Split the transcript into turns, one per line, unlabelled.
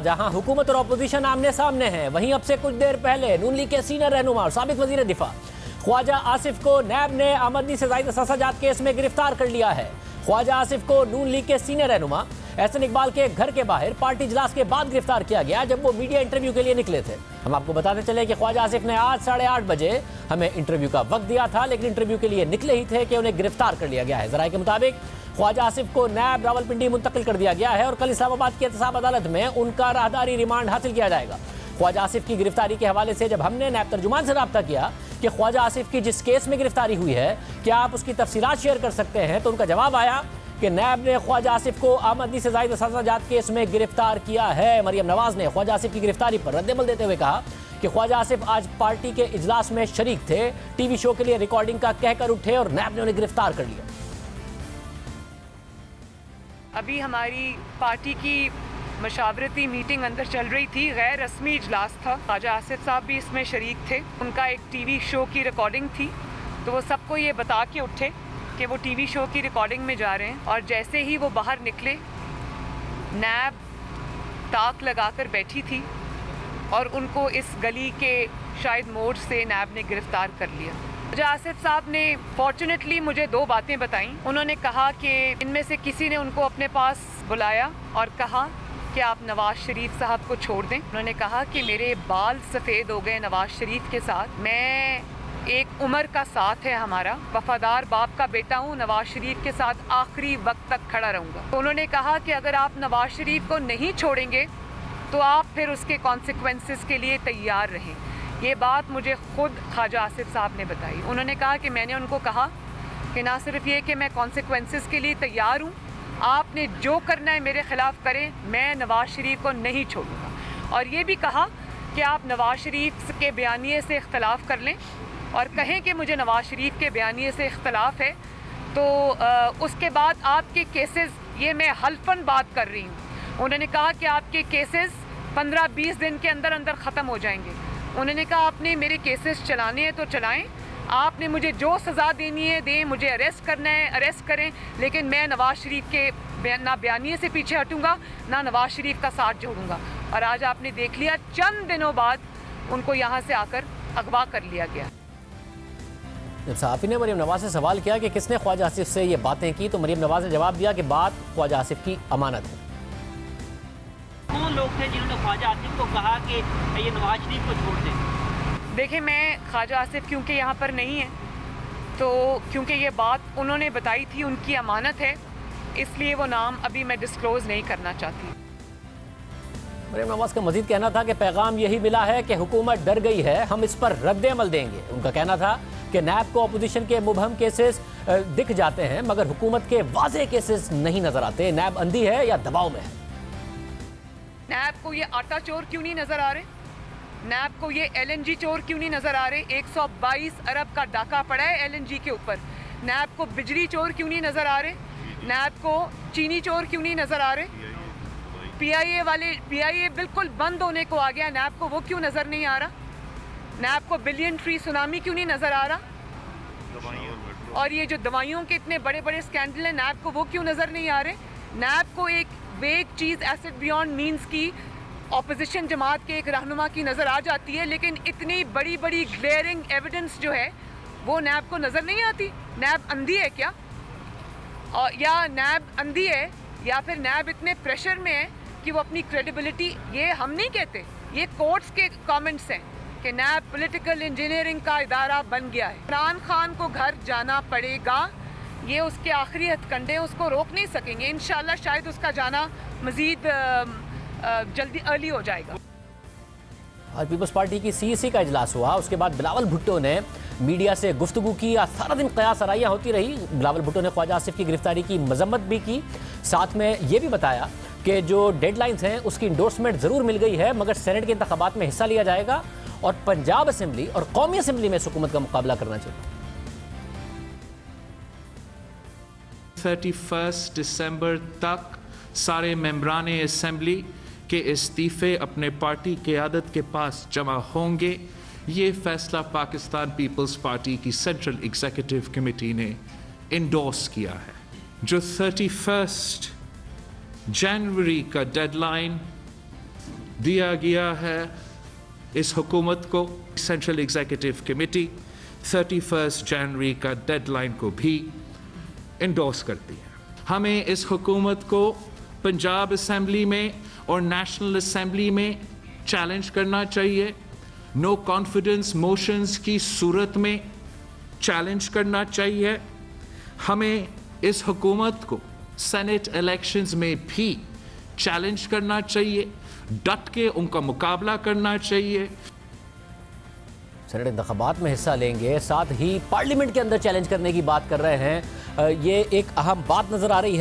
जहां हुकूमत और अपोजिशन आमने सामने हैं, वहीं अब से कुछ देर पहले नून लीग के सीनियर रहनुमा और साबिक वजीर दिफा ख्वाजा आसिफ को नैब ने आमदनी से ज़ायद सजात केस में गिरफ्तार कर लिया है। ख्वाजा आसिफ को नून लीग के सीनियर रहनुमा एहसन इकबाल के घर के बाहर पार्टी इजलास के बाद गिरफ्तार किया गया, जब वो मीडिया इंटरव्यू के लिए निकले थे। हम आपको बताते चले कि ख्वाजा आसिफ ने आज 8:30 बजे हमें इंटरव्यू का वक्त दिया था, लेकिन इंटरव्यू के लिए निकले ही थे कि उन्हें गिरफ्तार कर लिया गया है। जराये के मुताबिक ख्वाजा आसिफ को नैब रावलपिंडी मुंतकिल कर दिया गया है और कल इस्लामाबाद की एहतसाब अदालत में उनका राहदारी रिमांड हासिल किया जाएगा। ख्वाजा आसिफ की गिरफ्तारी के हवाले से जब हमने नैब तर्जुमान से रब्ता किया कि ख्वाजा आसिफ की जिस केस में गिरफ्तारी हुई है, क्या आप उसकी तफसीलात शेयर कर सकते हैं, तो उनका जवाब आया कि नैब ने ख्वाजा आसिफ को आमदनी से ज़ायद सजात केस में गिरफ्तार किया है। मरियम नवाज ने ख्वाजा आसिफ की गिरफ्तारी पर रद्दअमल देते हुए कहा कि ख्वाजा आसिफ आज पार्टी के इजलास में शरीक थे, टीवी शो के लिए रिकॉर्डिंग का कहकर उठे और नैब ने उन्हें गिरफ्तार कर लिया।
अभी हमारी पार्टी की मशावरती मीटिंग अंदर चल रही थी, गैर रस्मी इजलास था। ख्वाजा आसिफ साहब भी इसमें शरीक थे। उनका एक टीवी शो की रिकॉर्डिंग थी, तो वो सबको ये बता के उठे कि वो टीवी शो की रिकॉर्डिंग में जा रहे हैं। और जैसे ही वो बाहर निकले, नैब ताक लगाकर बैठी थी और उनको इस गली के शायद मोड़ से नैब ने गिरफ्तार कर लिया। ख्वाजा आसिफ साहब ने फॉर्चुनेटली मुझे 2 बातें बताई। उन्होंने कहा कि इनमें से किसी ने उनको अपने पास बुलाया और कहा कि आप नवाज शरीफ साहब को छोड़ दें। उन्होंने कहा कि मेरे बाल सफ़ेद हो गए नवाज शरीफ के साथ, मैं एक उम्र का साथ है हमारा, वफादार बाप का बेटा हूँ, नवाज शरीफ के साथ आखिरी वक्त तक खड़ा रहूँगा। तो उन्होंने कहा कि अगर आप नवाज शरीफ को नहीं छोड़ेंगे तो आप फिर उसके कॉन्सिक्वेंसेस के लिए तैयार रहें। ये बात मुझे खुद ख्वाजा आसिफ साहब ने बताई। उन्होंने कहा कि मैंने उनको कहा कि ना सिर्फ ये कि मैं कॉन्सिक्वेंसेस के लिए तैयार हूँ, आपने जो करना है मेरे ख़िलाफ़ करें, मैं नवाज शरीफ को नहीं छोड़ूंगा। और ये भी कहा कि आप नवाज शरीफ के बयानिए से इख्तलाफ कर लें और कहें कि मुझे नवाज शरीफ के बयानिए से इख्तलाफ है, तो उसके बाद आपके केसेस, ये मैं हल्फन बात कर रही हूँ, उन्होंने कहा कि आपके केसेस 15-20 दिन के अंदर अंदर ख़त्म हो जाएंगे। उन्होंने कहा आपने मेरे केसेस चलाने हैं तो चलाएं, आपने मुझे जो सज़ा देनी है दें, मुझे अरेस्ट करना है अरेस्ट करें, लेकिन मैं नवाज शरीफ के ना बयानिए से पीछे हटूंगा, ना नवाज शरीफ का साथ जोड़ूंगा। और आज आपने देख लिया, चंद दिनों बाद उनको यहाँ से आकर अगवा कर लिया गया।
जब सहाफ़ी ने मरियम नवाज से सवाल किया कि किसने ख्वाजा आसिफ से ये बातें की, तो मरियम नवाज ने जवाब दिया कि बात ख्वाजा आसिफ की अमानत है।
कौन लोग थे जिन्होंने ख्वाजा आसिफ को कहा कि ये नवाज शरीफ को छोड़ दें?
देखिए, मैं ख्वाजा आसिफ क्योंकि यहाँ पर नहीं है, तो क्योंकि ये बात उन्होंने बताई थी, उनकी अमानत है, इसलिए वो नाम अभी मैं डिस्क्लोज़ नहीं करना चाहती।
मरियम नवाज का मजीद कहना था कि पैगाम यही मिला है कि हुकूमत डर गई है, हम इस पर रद्द-ए-अमल देंगे। उनका कहना था कि नैब को अपोजिशन के मुबहम केसेस दिख जाते हैं, मगर हुकूमत के वाज़ेह केसेस नहीं नजर आते। नैब अंधी है या दबाव में है?
नैब को ये आटा चोर क्यों नहीं नजर आ रहे? नैब को ये LNG चोर क्यों नहीं नजर आ रहे? 122 अरब का डाका पड़ा है LNG के ऊपर। नैब को बिजली चोर क्यों नहीं नजर आ रहे? नैब को चीनी चोर क्यों नहीं नजर आ रहे? PIA बिल्कुल बंद होने को आ गया, नैब को वो क्यों नजर नहीं आ रहा? नैब को बिलियन ट्री सुनामी क्यों नहीं नजर आ रहा? और ये जो दवाइयों के इतने बड़े बड़े स्कैंडल हैं, नैब को वो क्यों नजर नहीं आ रहे? नैब को एक वेग चीज़ एसेट बियॉन्ड मीन्स की ऑपोजिशन जमात के एक रहनुमा की नज़र आ जाती है, लेकिन इतनी बड़ी बड़ी ग्लेयरिंग एविडेंस जो है वो नैब को नज़र नहीं आती। नैब अंधी है क्या? और या नैब अंधी है या फिर नैब इतने प्रेशर में है कि वो अपनी क्रेडिबिलिटी, ये हम नहीं कहते, ये कोर्ट्स के कमेंट्स हैं कि नैब पॉलिटिकल इंजीनियरिंग का इदारा बन गया है। इमरान खान को घर जाना पड़ेगा, ये उसके आखिरी हथकंडे, उसको रोक नहीं सकेंगे। इंशाल्लाह शायद उसका जाना मज़ीद जल्दी अर्ली हो जाएगा।
आज पीपल्स पार्टी की CEC का इजलास हुआ, उसके बाद बिलावल भुट्टो ने मीडिया से गुफ्तगू की। आज सारा दिन कयास आराइयाँ होती रही। बिलावल भुट्टो ने ख्वाजा आसिफ की गिरफ्तारी की मजम्मत भी की, साथ में ये भी बताया कि जो डेडलाइंस हैं उसकी इंडोर्समेंट ज़रूर मिल गई है, मगर सेनेट के इंतखाबात में हिस्सा लिया जाएगा और पंजाब असम्बली और कौमी असम्बली में हुकूमत का मुकाबला करना चाहिए।
31 दिसंबर तक सारे मेंबरान असम्बली के इस्तीफ़े अपने पार्टी क़यादत के पास जमा होंगे। ये फैसला पाकिस्तान पीपल्स पार्टी की सेंट्रल एग्जीक्यूटिव कमेटी ने इंडोर्स किया है। जो 31 जनवरी का डेडलाइन दिया गया है इस हुकूमत को। सेंट्रल एग्जीक्यूटिव कमेटी 31 जनवरी का डेडलाइन को भी इंडोर्स करती है। हमें इस हुकूमत को पंजाब असेंबली में और नेशनल असेंबली में चैलेंज करना चाहिए। नो कॉन्फिडेंस मोशंस की सूरत में चैलेंज करना चाहिए। हमें इस हुकूमत को सेनेट इलेक्शंस में भी चैलेंज करना चाहिए, डट के उनका मुकाबला करना चाहिए।
सेनेट इंतखाबात में हिस्सा लेंगे, साथ ही पार्लियामेंट के अंदर चैलेंज करने की बात कर रहे हैं। ये एक अहम बात नजर आ रही है।